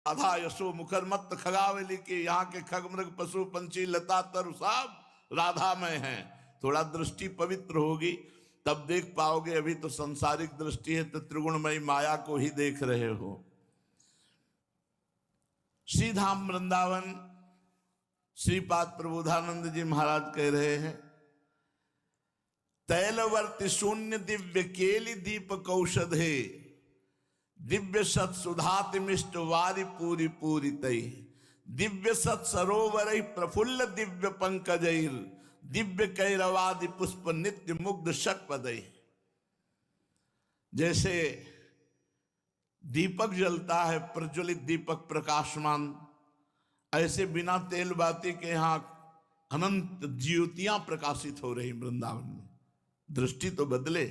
राधा यशो मुखर मत खगावली के यहाँ के खग मृग पशु पंछी लता तरु सब राधा में है। थोड़ा दृष्टि पवित्र होगी तब देख पाओगे। अभी तो संसारिक दृष्टि है तो त्रिगुणमयी माया को ही देख रहे हो। श्रीधाम वृंदावन श्रीपाद प्रबोधानंद जी महाराज कह रहे हैं, तैलवर्ति शून्य दिव्य केली दीप कौशधे दिव्य सत सुधाति मिष्ट वारी पूरी पूरी तई दिव्य सत सरोवर प्रफुल्ल दिव्य पंकजैर दिव्य कैरवादि पुष्प नित्य मुग्ध शकपदई। जैसे दीपक जलता है, प्रज्वलित दीपक प्रकाशमान, ऐसे बिना तेल बाती के यहां अनंत ज्योतियां प्रकाशित हो रही वृंदावन में। दृष्टि तो बदले।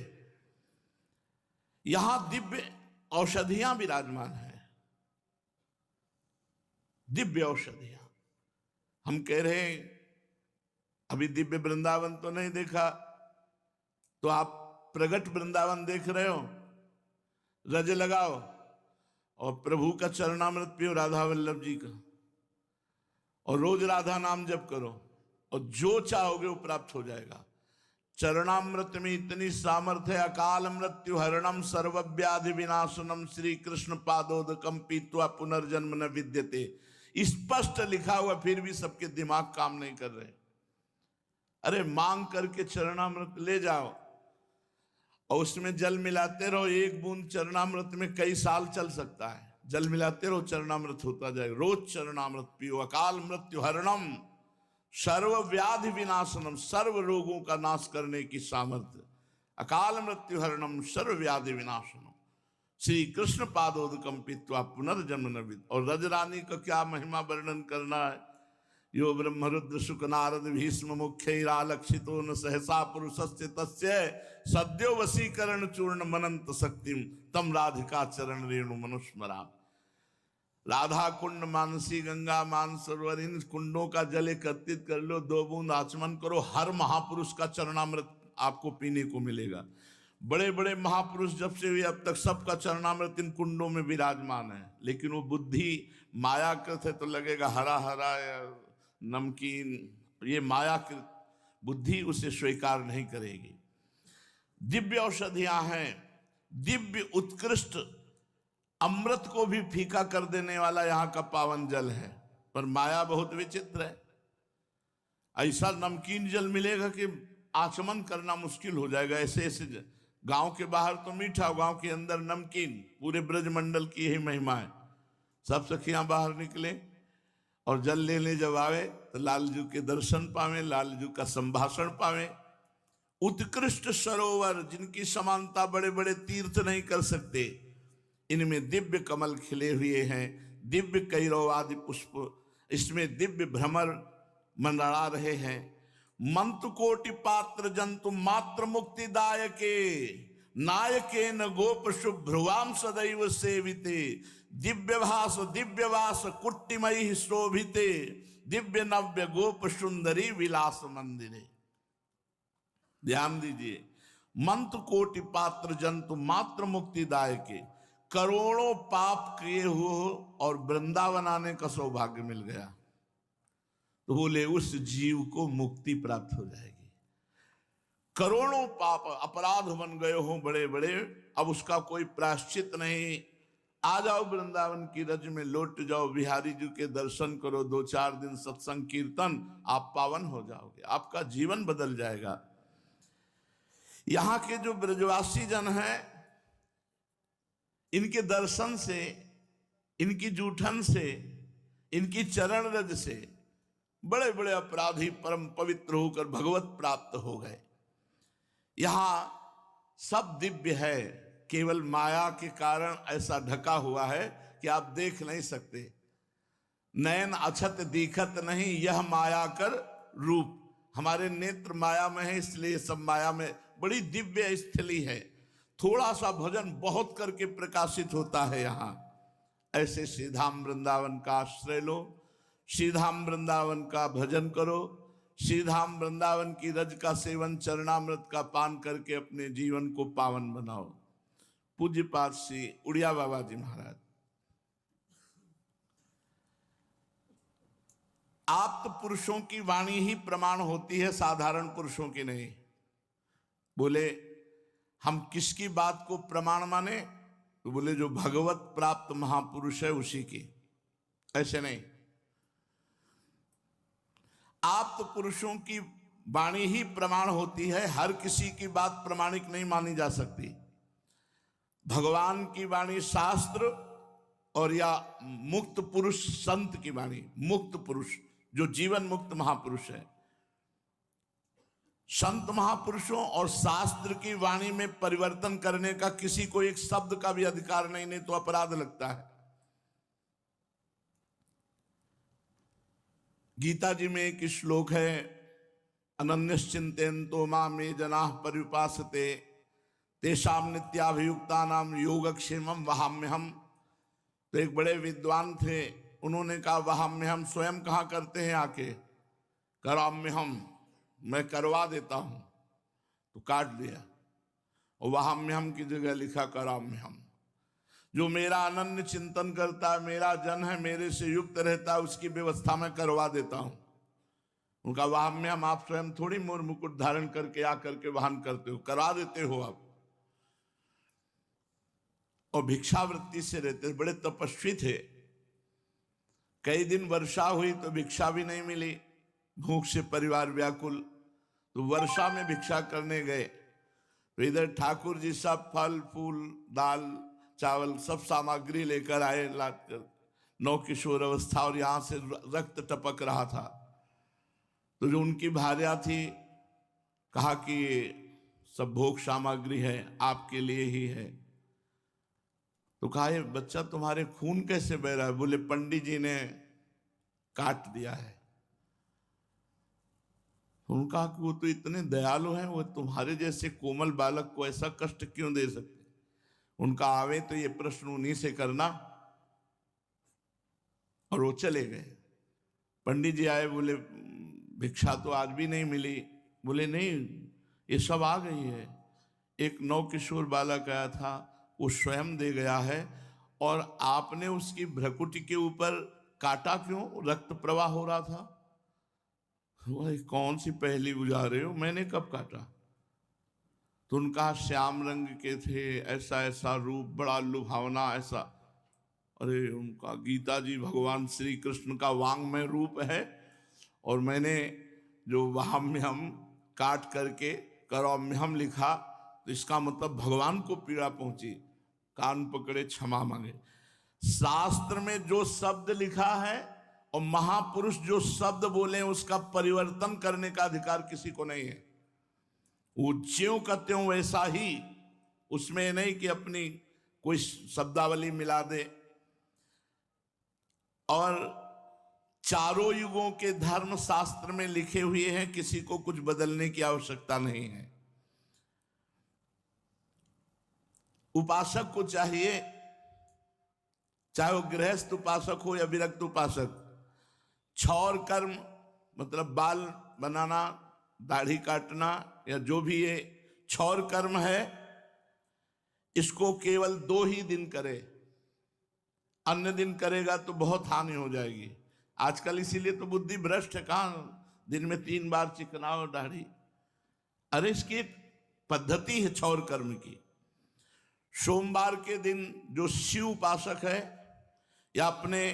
यहां दिव्य औषधियां विराजमान है, दिव्य औषधियां। हम कह रहे हैं अभी दिव्य वृंदावन तो नहीं देखा, तो आप प्रगट वृंदावन देख रहे हो, रज लगाओ और प्रभु का चरणामृत पियो, राधा वल्लभ जी का, और रोज राधा नाम जप करो और जो चाहोगे वो प्राप्त हो जाएगा। चरणामृत में इतनी सामर्थ्य, अकाल मृत्यु हरणम सर्वव्याधि विनाशनम श्री कृष्ण पादोदकम पीत्वा पुनर्जन्म न विद्यते, स्पष्ट लिखा हुआ, फिर भी सबके दिमाग काम नहीं कर रहे। अरे मांग करके चरणामृत ले जाओ और उसमें जल मिलाते रहो, एक बूंद चरणामृत में कई साल चल सकता है। जल मिलाते रहो, चरणामृत होता जाएगा। रोज चरणामृत पियो। अकाल मृत्यु हरणम सर्व व्याधि विनाशनम, सर्व रोगों का नाश करने की सामर्थ्य। अकाल मृत्यु हरणम सर्व व्याधि विनाशनम श्री कृष्ण पादोदकम पीत्वा पुनर्जन्म न विद्यते। और रजरानी का क्या महिमा वर्णन करना है। यो ब्रह्मरुद्र शुक नारद भीष्म मुख्यैरालक्षितो न सहसा पुरुषस्य तस्य सद्यो वशीकरण चूर्ण मनंत शक्तिम तम राधिका चरण रेणु मनुस्मरा। राधा कुंड, मानसी गंगा, मानसरोवर, इन कुंडों का जल एकत्रित कर लो, 2 बूंद आचमन करो, हर महापुरुष का चरणामृत आपको पीने को मिलेगा। बड़े बड़े महापुरुष जब से हुए अब तक सबका चरणामृत इन कुंडों में विराजमान है। लेकिन वो बुद्धि मायाकृत है तो लगेगा हरा हरा नमकीन, ये मायाकृत बुद्धि उसे स्वीकार नहीं करेगी। दिव्य औषधियां हैं, दिव्य उत्कृष्ट अमृत को भी फीका कर देने वाला यहाँ का पावन जल है। पर माया बहुत विचित्र है। ऐसा नमकीन जल मिलेगा कि आचमन करना मुश्किल हो जाएगा। ऐसे ऐसे गांव के बाहर तो मीठा, गांव के अंदर नमकीन। पूरे ब्रजमंडल की यही महिमा है। सब सखियां बाहर निकले और जल लेने जब आवे तो लालजू के दर्शन पावे, लालजू का संभाषण पावे। उत्कृष्ट सरोवर जिनकी समानता बड़े बड़े तीर्थ नहीं कर सकते, इनमें दिव्य कमल खिले हुए हैं, दिव्य कैरव आदि पुष्प, इसमें दिव्य भ्रमर मंडरा रहे हैं। मंत्र कोटि पात्र जंतु मात्र मुक्तिदायके नायके न गोप शुभ्रुवाम सदैव सेविते दिव्यवास कुट्टिमयी शोभिते दिव्य नव्य गोप सुंदरी विलास मंदिरे। ध्यान दीजिए, मंत्र कोटि पात्र जंतु मात्र मुक्तिदायके, करोड़ों पाप किए हो और वृंदावन आने का सौभाग्य मिल गया तो बोले उस जीव को मुक्ति प्राप्त हो जाएगी। करोड़ों पाप अपराध बन गए हो बड़े बड़े, अब उसका कोई प्रायश्चित नहीं। आ जाओ वृंदावन की रज में, लौट जाओ, बिहारी जी के दर्शन करो, 2-4 दिन सत्संग कीर्तन, आप पावन हो जाओगे, आपका जीवन बदल जाएगा। यहाँ के जो ब्रजवासी जन हैं, इनके दर्शन से, इनकी जूठन से, इनकी चरण रज से बड़े बड़े अपराधी परम पवित्र होकर भगवत प्राप्त हो गए। यहां सब दिव्य है, केवल माया के कारण ऐसा ढका हुआ है कि आप देख नहीं सकते। नयन अछत दिखत नहीं, यह माया कर रूप। हमारे नेत्र माया में है, इसलिए सब माया में बड़ी दिव्य स्थली है। थोड़ा सा भजन बहुत करके प्रकाशित होता है यहाँ। ऐसे श्रीधाम वृंदावन का आश्रय लो, श्रीधाम वृंदावन का भजन करो, श्रीधाम वृंदावन की रज का सेवन, चरणामृत का पान करके अपने जीवन को पावन बनाओ। पूज्य पाद श्री उड़िया बाबा जी महाराज। आप्त पुरुषों की वाणी ही प्रमाण होती है, साधारण पुरुषों की नहीं। बोले हम किसकी बात को प्रमाण माने? तो बोले जो भगवत प्राप्त महापुरुष है उसी की, ऐसे नहीं। आप्त पुरुषों की वाणी ही प्रमाण होती है, हर किसी की बात प्रमाणिक नहीं मानी जा सकती। भगवान की वाणी शास्त्र और या मुक्त पुरुष संत की वाणी, मुक्त पुरुष जो जीवन मुक्त महापुरुष है, संत महापुरुषों और शास्त्र की वाणी में परिवर्तन करने का किसी को एक शब्द का भी अधिकार नहीं, नहीं तो अपराध लगता है। गीता जी में एक श्लोक है, अनन्यश्चिंतेन्तो मां मे जनाः पर्युपासते तेषां नित्याभियुक्तानां योगक्षेमं वहाम्यहम्। तो एक बड़े विद्वान थे, उन्होंने कहा वहाम्यहम् स्वयं कहाँ करते हैं आके? कराम्यहम्, मैं करवा देता हूं। तो काट दिया और वहाम्यहम् की जगह लिखा कराम्यहम्। जो मेरा अनन्य चिंतन करता है, मेरा जन है, मेरे से युक्त रहता है, उसकी व्यवस्था मैं करवा देता हूं। उनका वहाम्यहम्, आप स्वयं थोड़ी मोर मुकुट धारण करके आकर के वाहन करते हो, करा देते हो आप। और भिक्षावृत्ति से रहते, बड़े तपस्वी थे। कई दिन वर्षा हुई तो भिक्षा भी नहीं मिली, भूख से परिवार व्याकुल। तो वर्षा में भिक्षा करने गए तो इधर ठाकुर जी सब फल फूल दाल चावल सब सामग्री लेकर आए, लाकर नौ किशोर अवस्था, और यहां से रक्त टपक रहा था। तो जो उनकी भार्या थी, कहा कि सब भोग सामग्री है, आपके लिए ही है। तो कहा ये बच्चा तुम्हारे खून कैसे बह रहा है? बोले पंडित जी ने काट दिया है। उनका कि वो तो इतने दयालु हैं, वो तुम्हारे जैसे कोमल बालक को ऐसा कष्ट क्यों दे सकते? उनका आवे तो ये प्रश्न उन्हीं से करना। और वो चले गए। पंडित जी आए, बोले भिक्षा तो आज भी नहीं मिली। बोले नहीं, ये सब आ गई है। एक नौ किशोर बालक आया था, वो स्वयं दे गया है, और आपने उसकी भ्रकुटी के ऊपर काटा क्यों? रक्त प्रवाह हो रहा था। वही कौन सी पहेली बुझा रहे हो, मैंने कब काटा? तो उनका श्याम रंग के थे, ऐसा ऐसा रूप, बड़ा लुभावना ऐसा। अरे उनका गीता जी भगवान श्री कृष्ण का वांग्मय रूप है, और मैंने जो वहाम्यहम् काट करके कराम्यहम् लिखा, तो इसका मतलब भगवान को पीड़ा पहुंची। कान पकड़े क्षमा मांगे। शास्त्र में जो शब्द लिखा है और महापुरुष जो शब्द बोले, उसका परिवर्तन करने का अधिकार किसी को नहीं है। वो ज्यों का त्यों वैसा ही, उसमें नहीं कि अपनी कोई शब्दावली मिला दे। और चारों युगों के धर्म शास्त्र में लिखे हुए हैं, किसी को कुछ बदलने की आवश्यकता नहीं है। उपासक को चाहिए, चाहे वो गृहस्थ उपासक हो या विरक्त उपासक, क्षौर कर्म मतलब बाल बनाना, दाढ़ी काटना या जो भी ये क्षौर कर्म है, इसको केवल 2 ही दिन करे। अन्य दिन करेगा तो बहुत हानि हो जाएगी। आजकल इसीलिए तो बुद्धि भ्रष्ट है, कहाँ दिन में 3 बार चिकनाओ दाढ़ी। अरे इसकी एक पद्धति है क्षौर कर्म की। सोमवार के दिन जो शिव उपासक है या अपने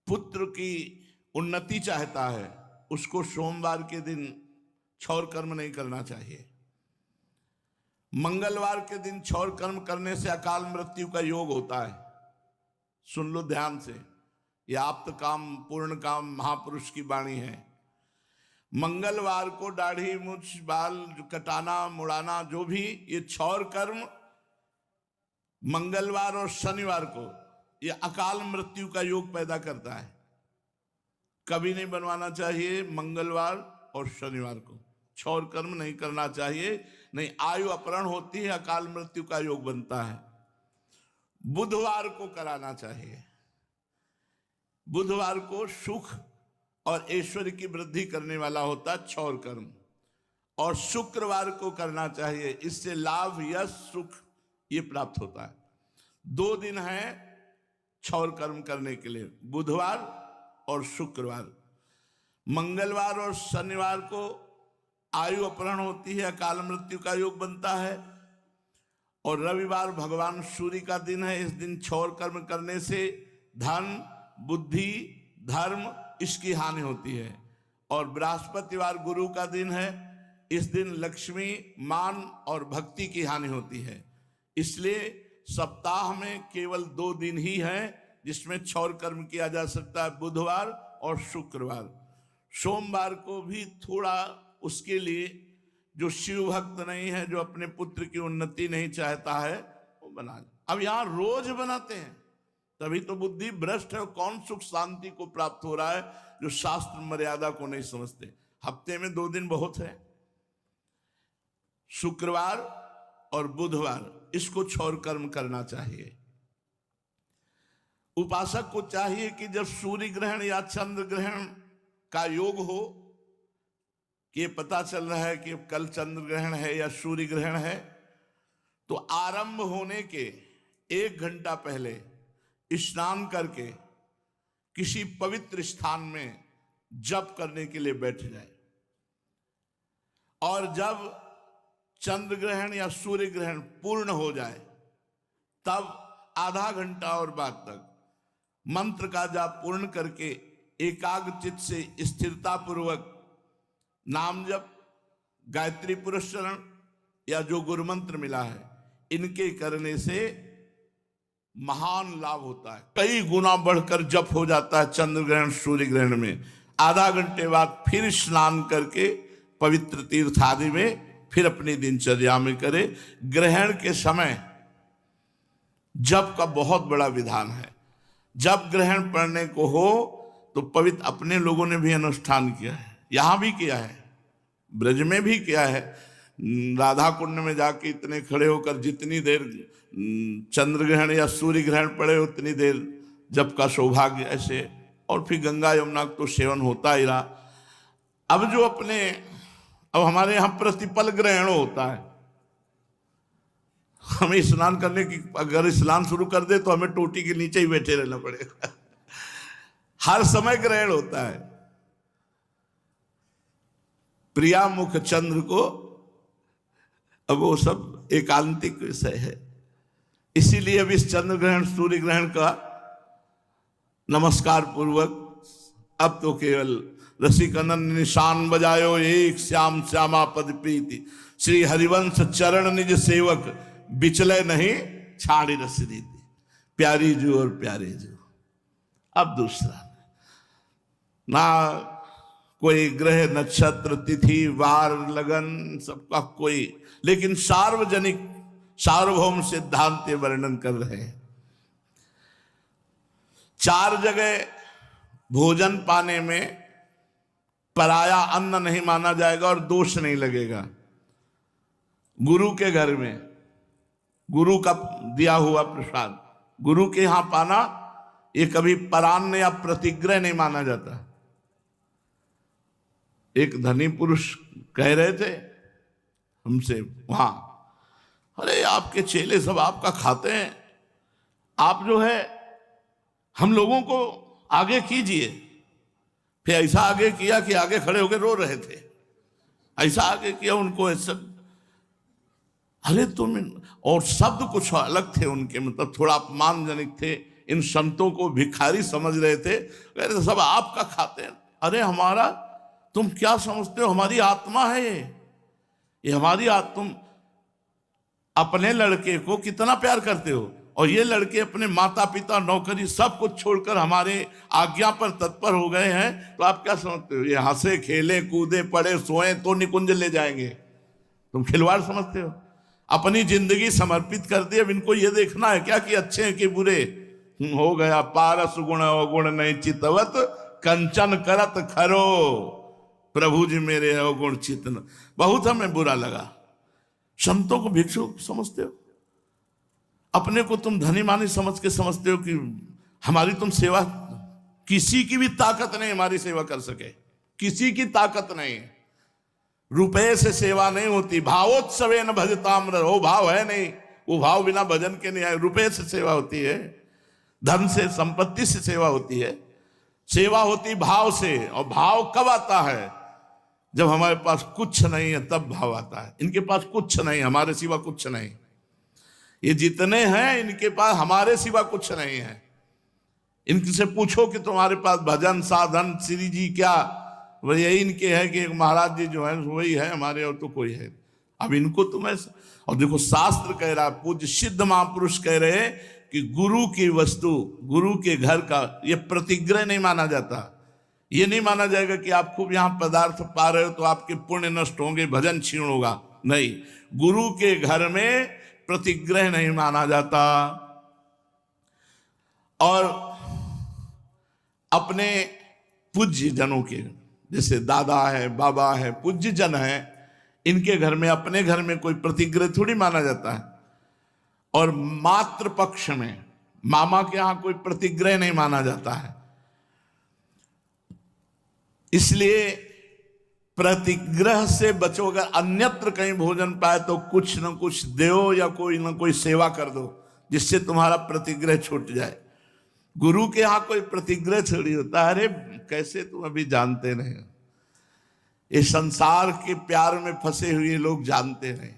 पुत्र की उन्नति चाहता है, उसको सोमवार के दिन क्षौर कर्म नहीं करना चाहिए। मंगलवार के दिन क्षौर कर्म करने से अकाल मृत्यु का योग होता है। सुन लो ध्यान से, यह आप्त काम पूर्ण काम महापुरुष की वाणी है। मंगलवार को दाढ़ी मूछ बाल कटाना मुड़ाना जो भी, ये क्षौर कर्म मंगलवार और शनिवार को ये अकाल मृत्यु का योग पैदा करता है। कभी नहीं बनवाना चाहिए मंगलवार और शनिवार को। क्षौर कर्म नहीं करना चाहिए, नहीं आयु अपहरण होती है, अकाल मृत्यु का योग बनता है। बुधवार को कराना चाहिए। बुधवार को सुख और ऐश्वर्य की वृद्धि करने वाला होता है क्षौर कर्म। और शुक्रवार को करना चाहिए, इससे लाभ यश सुख ये प्राप्त होता है। 2 दिन है क्षौर कर्म करने के लिए, बुधवार और शुक्रवार। मंगलवार और शनिवार को आयु अपहरण होती है, अकाल मृत्यु का योग बनता है। और रविवार भगवान सूर्य का दिन है। इस दिन क्षौर कर्म करने से धन, बुद्धि, धर्म इसकी हानि होती है। और बृहस्पतिवार गुरु का दिन है। इस दिन लक्ष्मी, मान और भक्ति की हानि होती है। इसलिए सप्ताह में केवल 2 दिन ही है जिसमें क्षौर कर्म किया जा सकता है, बुधवार और शुक्रवार। सोमवार को भी थोड़ा उसके लिए जो शिव भक्त नहीं है, जो अपने पुत्र की उन्नति नहीं चाहता है, वो बना ले। अब यहां रोज बनाते हैं तभी तो बुद्धि भ्रष्ट है। और कौन सुख शांति को प्राप्त हो रहा है जो शास्त्र मर्यादा को नहीं समझते। हफ्ते में 2 दिन बहुत है, शुक्रवार और बुधवार, इसको क्षौर कर्म करना चाहिए। उपासक को चाहिए कि जब सूर्य ग्रहण या चंद्र ग्रहण का योग हो, कि ये पता चल रहा है कि कल चंद्र ग्रहण है या सूर्य ग्रहण है, तो आरंभ होने के 1 घंटा पहले स्नान करके किसी पवित्र स्थान में जप करने के लिए बैठ जाए। और जब चंद्र ग्रहण या सूर्य ग्रहण पूर्ण हो जाए तब आधा घंटा और बाद तक मंत्र का जाप पूर्ण करके एकाग्र चित्त से स्थिरता पूर्वक नाम जप, गायत्री पुरस्चरण या जो गुरु मंत्र मिला है, इनके करने से महान लाभ होता है। कई गुना बढ़कर जप हो जाता है चंद्र ग्रहण सूर्य ग्रहण में। आधा घंटे बाद फिर स्नान करके पवित्र तीर्थ आदि में फिर अपनी दिनचर्या में करे। ग्रहण के समय जप का बहुत बड़ा विधान है। जब ग्रहण पड़ने को हो तो पवित्र अपने लोगों ने भी अनुष्ठान किया है, यहां भी किया है, ब्रज में भी किया है। राधा कुंड में जाके इतने खड़े होकर जितनी देर चंद्र ग्रहण या सूर्य ग्रहण पड़े उतनी देर जप का सौभाग्य ऐसे। और फिर गंगा यमुना तो सेवन होता ही रहा। अब जो अब हमारे यहाँ प्रतिपल ग्रहण होता है। हमें स्नान करने की, अगर स्नान शुरू कर दे तो हमें टोटी के नीचे ही बैठे रहना पड़ेगा। हर समय ग्रहण होता है। प्रिया मुख चंद्र को, अब वो सब एकांतिक विषय है। इसीलिए अब इस चंद्र ग्रहण सूर्य ग्रहण का नमस्कार पूर्वक अब तो केवल रसिकनन निशान बजायो एक श्याम श्यामा पद प्रीति, श्री हरिवंश चरण निज सेवक बिचले नहीं छाड़ी रस रीति, प्यारी जो और प्यारे जो। अब दूसरा ना कोई ग्रह नक्षत्र तिथि वार लगन सबका कोई, लेकिन सार्वजनिक सार्वभौम सिद्धांत वर्णन कर रहे हैं। 4 जगह भोजन पाने में पराया अन्न नहीं माना जाएगा और दोष नहीं लगेगा। गुरु के घर में गुरु का दिया हुआ प्रसाद गुरु के यहां पाना, ये कभी परान्न या प्रतिग्रह नहीं माना जाता। एक धनी पुरुष कह रहे थे हमसे वहां, अरे आपके चेले सब आपका खाते हैं, आप जो है हम लोगों को आगे कीजिए। फिर ऐसा आगे किया कि आगे खड़े होकर रो रहे थे। ऐसा आगे किया उनको ऐसा, अरे तुम, और शब्द कुछ अलग थे उनके, मतलब थोड़ा अपमानजनक थे। इन संतों को भिखारी समझ रहे थे, कह रहे थे सब आपका खाते हैं। अरे हमारा, तुम क्या समझते हो, हमारी आत्मा है ये हमारी आत्मा। तुम अपने लड़के को कितना प्यार करते हो, और ये लड़के अपने माता पिता नौकरी सब कुछ छोड़कर हमारे आज्ञा पर तत्पर हो गए हैं, तो आप क्या समझते हो ये हंसे खेले कूदे पड़े सोए तो निकुंज ले जाएंगे? तुम खिलवाड़ समझते हो? अपनी जिंदगी समर्पित कर दी। अब इनको ये देखना है क्या कि अच्छे हैं कि बुरे। हो गया पारस गुण अवगुण नहीं चितवत, कंचन करत खरो प्रभु जी मेरे अवगुण चितन। बहुत हमें बुरा लगा। संतों को भिक्षु समझते हो, अपने को तुम धनी मानी समझ के समझते हो कि हमारी तुम सेवा, किसी की भी ताकत नहीं हमारी सेवा कर सके, किसी की ताकत नहीं। रुपए से सेवा नहीं होती। भावोत्सवे न भजताम्र, वो भाव है नहीं, वो भाव बिना भजन के नहीं आए। रुपए से सेवा होती है, धन से संपत्ति से सेवा होती है। सेवा होती भाव से, और भाव कब आता है? जब हमारे पास कुछ नहीं है तब भाव आता है। इनके पास कुछ नहीं, हमारे सिवा कुछ नहीं। ये जितने हैं इनके पास हमारे सिवा कुछ नहीं है। इनसे पूछो कि तुम्हारे पास भजन साधन श्री जी क्या, वो यही इनके है कि महाराज जी जो है वही है हमारे, और तो कोई है। अब इनको तुम्हें, और देखो शास्त्र कह रहा, पूज्य सिद्ध महापुरुष कह रहे कि गुरु की वस्तु, गुरु के घर का ये प्रतिग्रह नहीं माना जाता। ये नहीं माना जाएगा कि आप खूब यहां पदार्थ पा रहे हो तो आपके पुण्य नष्ट होंगे, भजन क्षीण होगा। नहीं, गुरु के घर में प्रतिग्रह नहीं माना जाता। और अपने पूज्य जनों के, जैसे दादा है, बाबा है, पूज्य जन है, इनके घर में, अपने घर में कोई प्रतिग्रह थोड़ी माना जाता है। और मातृ पक्ष में मामा के यहां कोई प्रतिग्रह नहीं माना जाता है। इसलिए प्रतिग्रह से बचो। अगर अन्यत्र कहीं भोजन पाए तो कुछ न कुछ दो या कोई न कोई सेवा कर दो जिससे तुम्हारा प्रतिग्रह छूट जाए। गुरु के यहां कोई प्रतिग्रह थोड़ी होता है। अरे कैसे तुम अभी जानते नहीं, इस संसार के प्यार में फंसे हुए लोग जानते नहीं।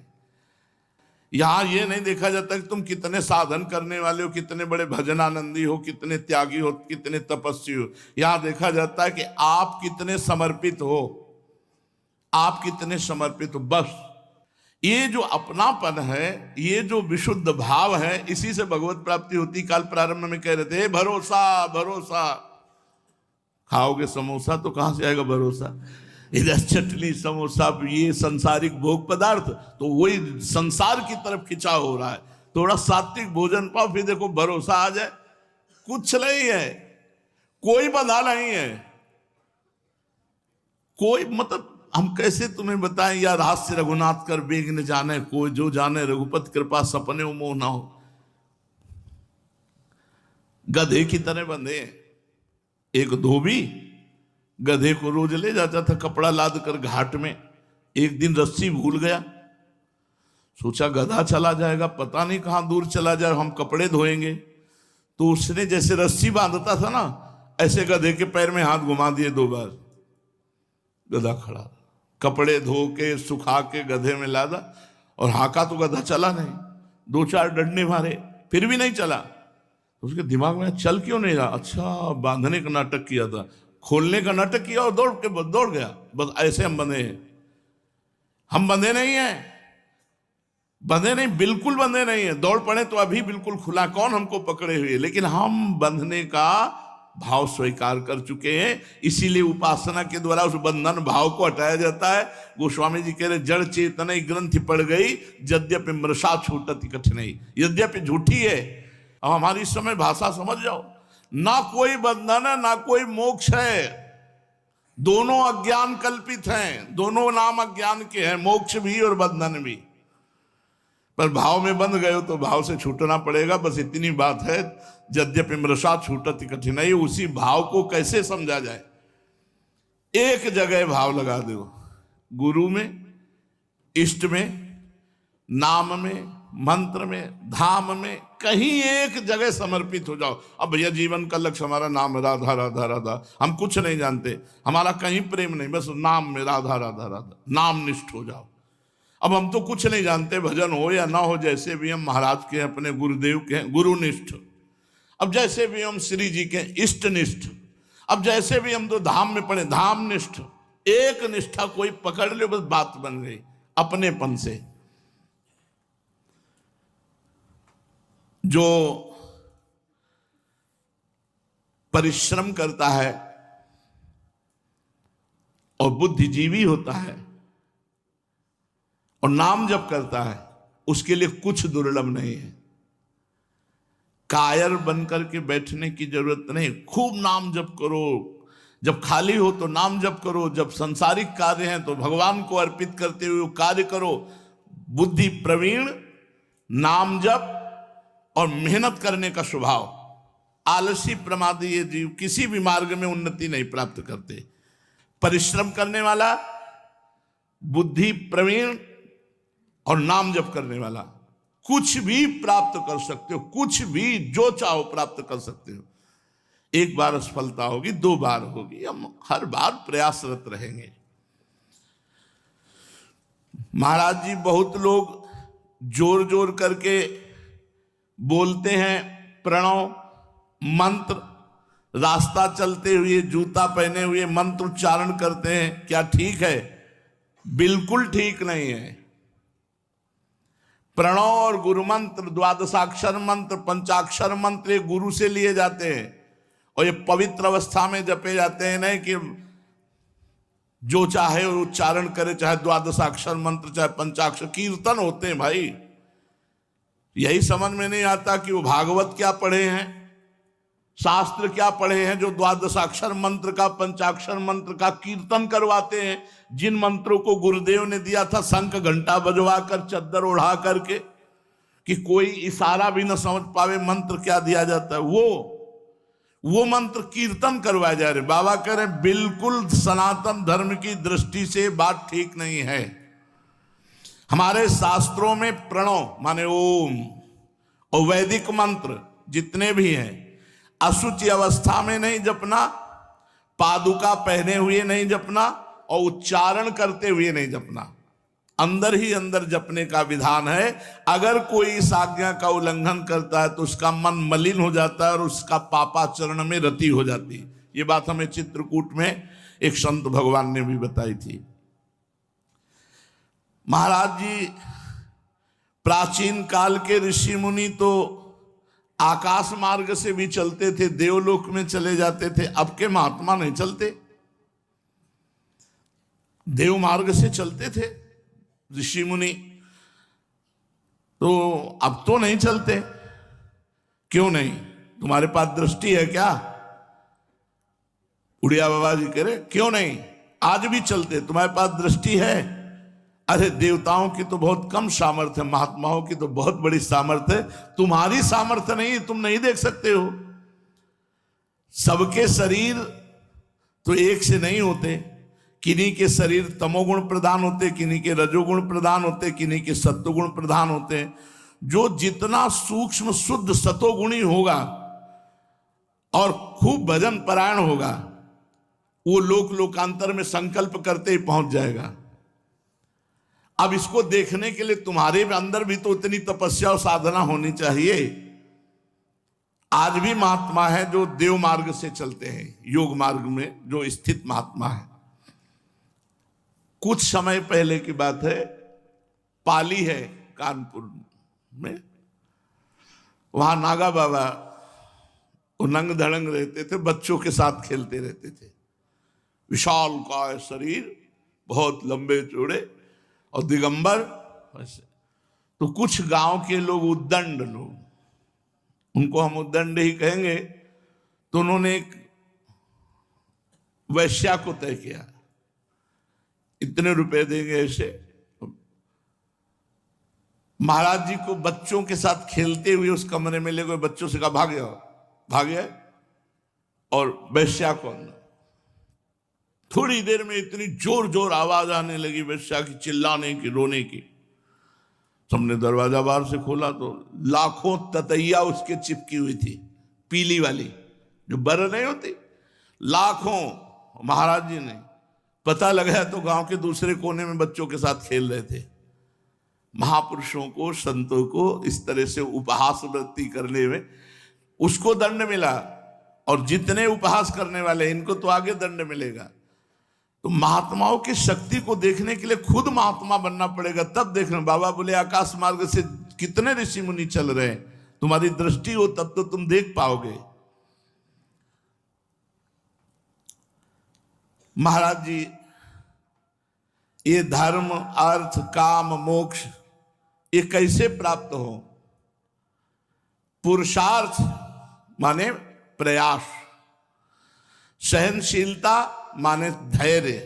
यहां ये नहीं देखा जाता कि तुम कितने साधन करने वाले हो, कितने बड़े भजनानंदी हो, कितने त्यागी हो, कितने तपस्वी हो। यहां देखा जाता है कि आप कितने समर्पित हो, आप कितने समर्पित हो। बस ये जो अपनापन है, ये जो विशुद्ध भाव है, इसी से भगवत प्राप्ति होती। काल प्रारंभ में कह रहे थे भरोसा भरोसा। खाओगे समोसा तो कहां से आएगा भरोसा? इधर चटनी समोसा, ये संसारिक भोग पदार्थ, तो वही संसार की तरफ खिंचाव हो रहा है। थोड़ा सात्विक भोजन पाओ, फिर देखो भरोसा आ जाए। कुछ नहीं है, कोई बंधा नहीं है, कोई, मतलब हम कैसे तुम्हें बताएं यार। हास्य रघुनाथ कर बेग न जाने, कोई जो जाने रघुपति कृपा सपने मोह ना हो। गधे की तरह बंधे। एक धोबी गधे को रोज ले जाता था कपड़ा लाद कर घाट में। एक दिन रस्सी भूल गया, सोचा गधा चला जाएगा, पता नहीं कहां दूर चला जाए, हम कपड़े धोएंगे। तो उसने जैसे रस्सी बांधता था ना, ऐसे गधे के पैर में हाथ घुमा दिए 2 बार। गधा खड़ा, कपड़े धो के सुखा के गधे में लादा और हाका तो गधा चला नहीं। 2-4 डंडे मारे फिर भी नहीं चला। उसके दिमाग में चल क्यों नहीं रहा? अच्छा, बांधने का नाटक किया था, खोलने का नाटक किया और दौड़ गया। बस ऐसे हम बंधे हैं। हम बंधे नहीं हैं, बंधे नहीं, बिल्कुल बंधे नहीं है। दौड़ पड़े तो अभी बिल्कुल खुला, कौन हमको पकड़े हुए। लेकिन हम बंधने का भाव स्वीकार कर चुके हैं। इसीलिए उपासना के द्वारा उस बंधन भाव को हटाया जाता है। गोस्वामी जी कह रहे जड़ चेतन ग्रंथि पड़ गई, यद्यपि मृषा छूटती कठिनाई। यद्यपि झूठी है। अब हमारी इस समय भाषा समझ जाओ, ना कोई बंधन है ना कोई मोक्ष है, दोनों अज्ञान कल्पित हैं, दोनों नाम अज्ञान के हैं, मोक्ष भी और बंधन भी। पर भाव में बंध गए हो तो भाव से छूटना पड़ेगा। बस इतनी बात है। यद्यपि मृषा छूटती कठिनाई, उसी भाव को कैसे समझा जाए? एक जगह भाव लगा दो, गुरु में, इष्ट में, नाम में, मंत्र में, धाम में, कहीं एक जगह समर्पित हो जाओ। अब भैया जीवन का लक्ष्य हमारा नाम, राधा राधा राधा, हम कुछ नहीं जानते, हमारा कहीं प्रेम नहीं, बस नाम में राधा राधा राधा, नाम निष्ठ हो जाओ। अब हम तो कुछ नहीं जानते, भजन हो या ना हो, जैसे भी हम महाराज के हैं, अपने गुरुदेव के हैं, गुरुनिष्ठ। अब जैसे भी हम श्री जी के इष्ट निष्ठ। अब जैसे भी हम तो धाम में पड़े, धाम निष्ठ। एक निष्ठा कोई पकड़ ले, बस बात बन गई अपनेपन से। जो परिश्रम करता है और बुद्धिजीवी होता है और नाम जप करता है, उसके लिए कुछ दुर्लभ नहीं है। कायर बनकर के बैठने की जरूरत नहीं। खूब नाम जप करो, जब खाली हो तो नाम जप करो, जब सांसारिक कार्य हैं तो भगवान को अर्पित करते हुए कार्य करो। बुद्धि प्रवीण, नाम जप और मेहनत करने का स्वभाव। आलसी प्रमादी ये जीव किसी भी मार्ग में उन्नति नहीं प्राप्त करते। परिश्रम करने वाला, बुद्धि प्रवीण और नाम जप करने वाला कुछ भी प्राप्त कर सकते हो, कुछ भी जो चाहो प्राप्त कर सकते हो। एक बार असफलता होगी, 2 बार होगी, हम हर बार प्रयासरत रहेंगे। महाराज जी बहुत लोग जोर जोर करके बोलते हैं प्रणव मंत्र, रास्ता चलते हुए जूता पहने हुए मंत्र उच्चारण करते हैं, क्या ठीक है? बिल्कुल ठीक नहीं है। प्रणव और गुरु मंत्र, द्वादशाक्षर मंत्र, पंचाक्षर मंत्र ये गुरु से लिए जाते हैं और ये पवित्र अवस्था में जपे जाते हैं, नहीं कि जो चाहे उच्चारण करे, चाहे द्वादशाक्षर मंत्र चाहे पंचाक्षर। कीर्तन होते हैं भाई। यही समझ में नहीं आता कि वो भागवत क्या पढ़े हैं, शास्त्र क्या पढ़े हैं, जो द्वादशाक्षर मंत्र का पंचाक्षर मंत्र का कीर्तन करवाते हैं। जिन मंत्रों को गुरुदेव ने दिया था शंख घंटा बजवा कर, चद्दर ओढ़ा करके, कि कोई इशारा भी न समझ पावे मंत्र क्या दिया जाता है, वो मंत्र कीर्तन करवाया जा रहे। बाबा कह रहे बिल्कुल सनातन धर्म की दृष्टि से बात ठीक नहीं है। हमारे शास्त्रों में प्रणव माने ओम और वैदिक मंत्र जितने भी हैं अशुचि अवस्था में नहीं जपना, पादुका पहने हुए नहीं जपना और उच्चारण करते हुए नहीं जपना, अंदर ही अंदर जपने का विधान है। अगर कोई इस आज्ञा का उल्लंघन करता है तो उसका मन मलिन हो जाता है और उसका पापाचरण में रति हो जाती है। ये बात हमें चित्रकूट में एक संत भगवान ने भी बताई थी। महाराज जी प्राचीन काल के ऋषि मुनि तो आकाश मार्ग से भी चलते थे, देवलोक में चले जाते थे। अब के महात्मा नहीं चलते, देव मार्ग से चलते थे ऋषि मुनि, तो अब तो नहीं चलते। क्यों नहीं? तुम्हारे पास दृष्टि है क्या? उड़िया बाबा जी कह रहे क्यों नहीं, आज भी चलते, तुम्हारे पास दृष्टि है। अरे देवताओं की तो बहुत कम सामर्थ्य है, महात्माओं की तो बहुत बड़ी सामर्थ्य है। तुम्हारी सामर्थ्य नहीं, तुम नहीं देख सकते हो। सबके शरीर तो एक से नहीं होते, किन्हीं के शरीर तमोगुण प्रधान होते, किन्हीं के रजोगुण प्रधान होते, किन्हीं के सत्वगुण प्रधान होते हैं। जो जितना सूक्ष्म शुद्ध सतोगुणी होगा और खूब भजन परायण होगा, वो लोक लोकांतर में संकल्प करते ही पहुंच जाएगा। अब इसको देखने के लिए तुम्हारे अंदर भी तो इतनी तपस्या और साधना होनी चाहिए। आज भी महात्मा है जो देव मार्ग से चलते हैं, योग मार्ग में जो स्थित महात्मा है। कुछ समय पहले की बात है, पाली है कानपुर में, वहां नागा बाबा नंग धड़ंग रहते थे, बच्चों के साथ खेलते रहते थे। विशाल काय शरीर, बहुत लंबे चौड़े और दिगंबर वैसे। तो कुछ गांव के लोग, उद्दंड लोग, उनको हम उद्दंड ही कहेंगे, तो उन्होंने एक वैश्या को तय किया, इतने रुपए देंगे ऐसे। महाराज जी को बच्चों के साथ खेलते हुए उस कमरे में ले गए, बच्चों से कहा भाग गया और वैश्या को अंदर। थोड़ी देर में इतनी जोर जोर आवाज आने लगी वैश्या की, चिल्लाने की, रोने की। सबने दरवाजा बाहर से खोला तो लाखों ततैया उसके चिपकी हुई थी, पीली वाली जो बर नहीं होती, लाखों। महाराज जी ने पता लगाया तो गांव के दूसरे कोने में बच्चों के साथ खेल रहे थे। महापुरुषों को, संतों को इस तरह से उपहास वृत्ति करने में उसको दंड मिला, और जितने उपहास करने वाले इनको तो आगे दंड मिलेगा। तो महात्माओं की शक्ति को देखने के लिए खुद महात्मा बनना पड़ेगा, तब देखना। बाबा बोले आकाश मार्ग से कितने ऋषि मुनि चल रहे हैं, तुम्हारी दृष्टि हो तब तो तुम देख पाओगे। महाराज जी ये धर्म, अर्थ, काम, मोक्ष ये कैसे प्राप्त हो? पुरुषार्थ माने प्रयास, सहनशीलता माने धैर्य,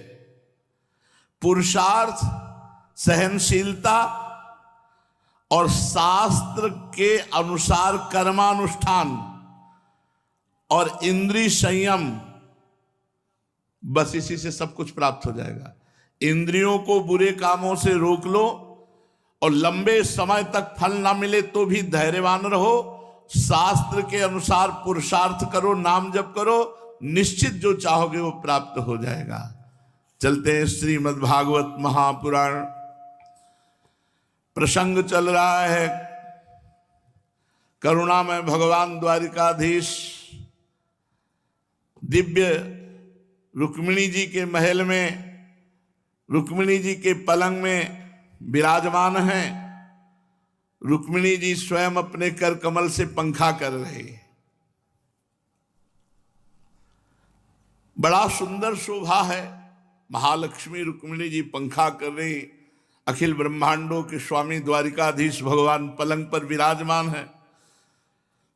पुरुषार्थ, सहनशीलता और शास्त्र के अनुसार कर्मानुष्ठान और इंद्रिय संयम, बस इसी से सब कुछ प्राप्त हो जाएगा। इंद्रियों को बुरे कामों से रोक लो और लंबे समय तक फल ना मिले तो भी धैर्यवान रहो, शास्त्र के अनुसार पुरुषार्थ करो, नाम जप करो, निश्चित जो चाहोगे वो प्राप्त हो जाएगा। चलते हैं श्रीमद् भागवत महापुराण। प्रसंग चल रहा है करुणामय भगवान द्वारिकाधीश दिव्य रुक्मिणी जी के महल में, रुक्मिणी जी के पलंग में विराजमान हैं। रुक्मिणी जी स्वयं अपने कर कमल से पंखा कर रहे हैं। बड़ा सुंदर शोभा है। महालक्ष्मी रुक्मिणी जी पंखा कर रही, अखिल ब्रह्मांडों के स्वामी द्वारिकाधीश भगवान पलंग पर विराजमान है।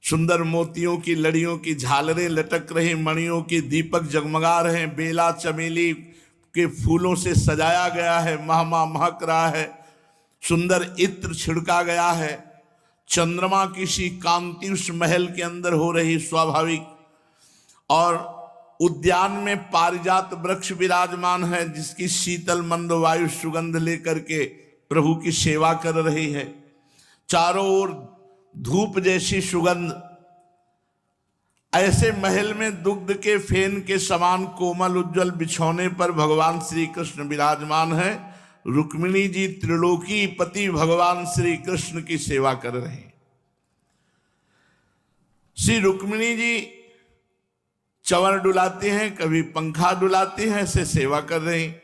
सुंदर मोतियों की लड़ियों की झालरें लटक रही, मणियों के दीपक जगमगा रहे हैं, बेला चमेली के फूलों से सजाया गया है, महमा महक रहा है, सुंदर इत्र छिड़का गया है। चंद्रमा की सी कांति उस महल के अंदर हो रही स्वाभाविक। और उद्यान में पारिजात वृक्ष विराजमान है, जिसकी शीतल मंद वायु सुगंध लेकर के प्रभु की सेवा कर रही है। चारों ओर धूप जैसी सुगंध। ऐसे महल में दुग्ध के फेन के समान कोमल उज्जवल बिछौने पर भगवान श्री कृष्ण विराजमान है। रुक्मिणी जी त्रिलोकी पति भगवान श्री कृष्ण की सेवा कर रहे हैं। श्री रुक्मिणी जी चंवर डुलाते हैं, कभी पंखा डुलाते हैं, ऐसे सेवा कर रहे हैं।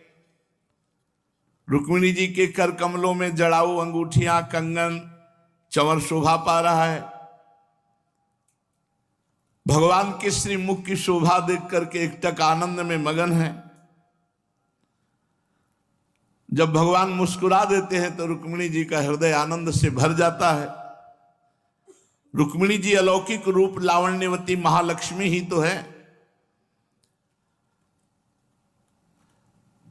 रुक्मिणी जी के कर कमलों में जड़ाऊ अंगूठियां, कंगन, चंवर शोभा पा रहा है। भगवान के श्री मुख की शोभा देख करके एकटक आनंद में मगन है। जब भगवान मुस्कुरा देते हैं तो रुक्मिणी जी का हृदय आनंद से भर जाता है। रुक्मिणी जी अलौकिक रूप लावण्यवती महालक्ष्मी ही तो है।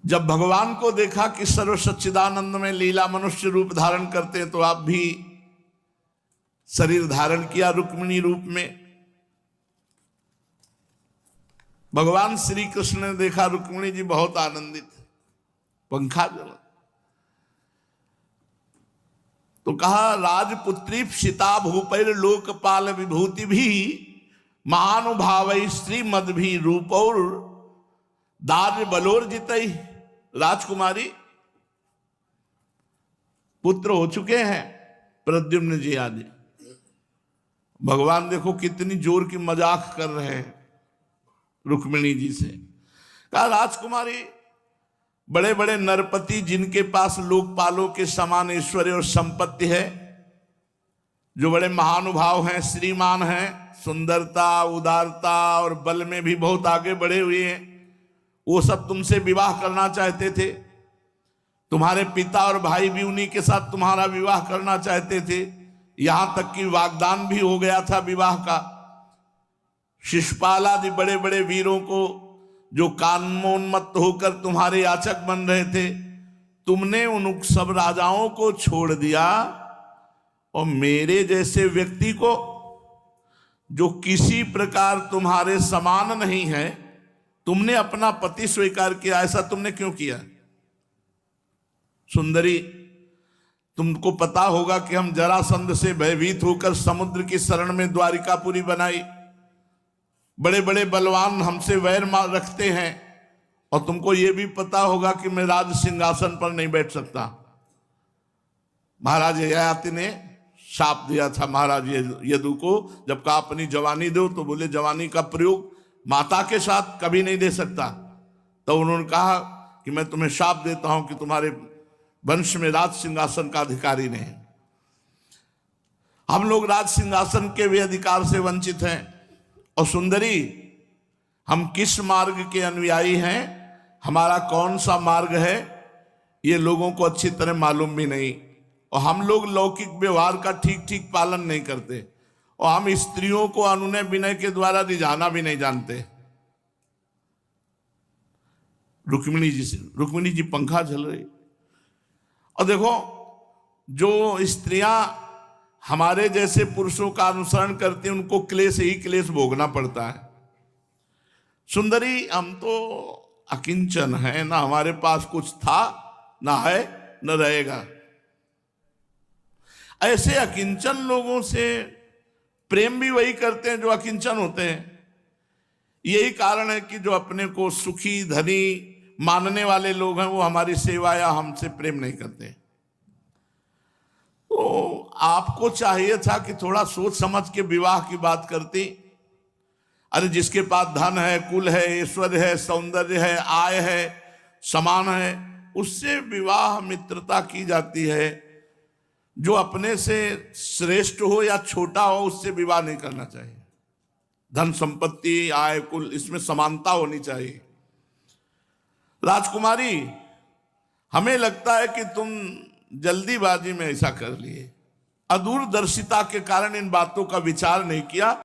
जब भगवान को देखा कि सर्व सच्चिदानंद में लीला मनुष्य रूप धारण करते हैं, तो आप भी शरीर धारण किया रुक्मिणी रूप में। भगवान श्री कृष्ण ने देखा रुक्मिणी जी बहुत आनंदित है, पंखा जला तो कहा, राजपुत्री सीता भूपैर लोकपाल विभूति भी महानुभाव श्रीमद भी रूपौर दार्य बलोर जितई। राजकुमारी पुत्र हो चुके हैं प्रद्युम्न जी आदि। भगवान देखो कितनी जोर की मजाक कर रहे हैं रुक्मिणी जी से। कहा, राजकुमारी बड़े बड़े नरपति जिनके पास लोकपालों के समान ऐश्वर्य और संपत्ति है, जो बड़े महानुभाव हैं, श्रीमान हैं, सुंदरता, उदारता और बल में भी बहुत आगे बढ़े हुए हैं, वो सब तुमसे विवाह करना चाहते थे। तुम्हारे पिता और भाई भी उन्हीं के साथ तुम्हारा विवाह करना चाहते थे। यहां तक कि वाग्दान भी हो गया था विवाह का। शिशुपाल आदि बड़े बड़े वीरों को, जो कामोन्मत्त होकर तुम्हारे याचक बन रहे थे, तुमने उन सब राजाओं को छोड़ दिया और मेरे जैसे व्यक्ति को, जो किसी प्रकार तुम्हारे समान नहीं है, तुमने अपना पति स्वीकार किया। ऐसा तुमने क्यों किया? सुंदरी, तुमको पता होगा कि हम जरासंध से भयभीत होकर समुद्र की शरण में द्वारिकापुरी बनाई। बड़े बड़े बलवान हमसे वैर रखते हैं, और तुमको यह भी पता होगा कि मैं राज सिंहासन पर नहीं बैठ सकता। महाराज ययाति ने शाप दिया था महाराज यदु को, जब कहा अपनी जवानी दो, तो बोले जवानी का प्रयोग माता के साथ कभी नहीं दे सकता। तो उन्होंने कहा कि मैं तुम्हें शाप देता हूं कि तुम्हारे वंश में राज सिंहासन का अधिकारी नहीं। हम लोग राज सिंहासन के भी अधिकार से वंचित हैं। और सुंदरी, हम किस मार्ग के अनुयायी हैं, हमारा कौन सा मार्ग है, ये लोगों को अच्छी तरह मालूम भी नहीं। और हम लोग लौकिक व्यवहार का ठीक ठीक पालन नहीं करते, और हम स्त्रियों को अनुनय विनय के द्वारा रिझाना भी नहीं जानते। रुक्मिणी जी पंखा झल रही। और देखो, जो स्त्रियां हमारे जैसे पुरुषों का अनुसरण करती हैं, उनको क्लेश ही क्लेश भोगना पड़ता है। सुंदरी, हम तो अकिंचन है, ना हमारे पास कुछ था, ना है, न रहेगा। ऐसे अकिंचन लोगों से प्रेम भी वही करते हैं जो अकिंचन होते हैं। यही कारण है कि जो अपने को सुखी धनी मानने वाले लोग हैं वो हमारी सेवा या हमसे प्रेम नहीं करते। तो आपको चाहिए था कि थोड़ा सोच समझ के विवाह की बात करती। अरे जिसके पास धन है, कुल है, ऐश्वर्य है, सौंदर्य है, आय है, समान है, उससे विवाह मित्रता की जाती है। जो अपने से श्रेष्ठ हो या छोटा हो उससे विवाह नहीं करना चाहिए। धन संपत्ति, आय, कुल, इसमें समानता होनी चाहिए। राजकुमारी, हमें लगता है कि तुम जल्दीबाजी में ऐसा कर लिए, अदूरदर्शिता के कारण इन बातों का विचार नहीं किया।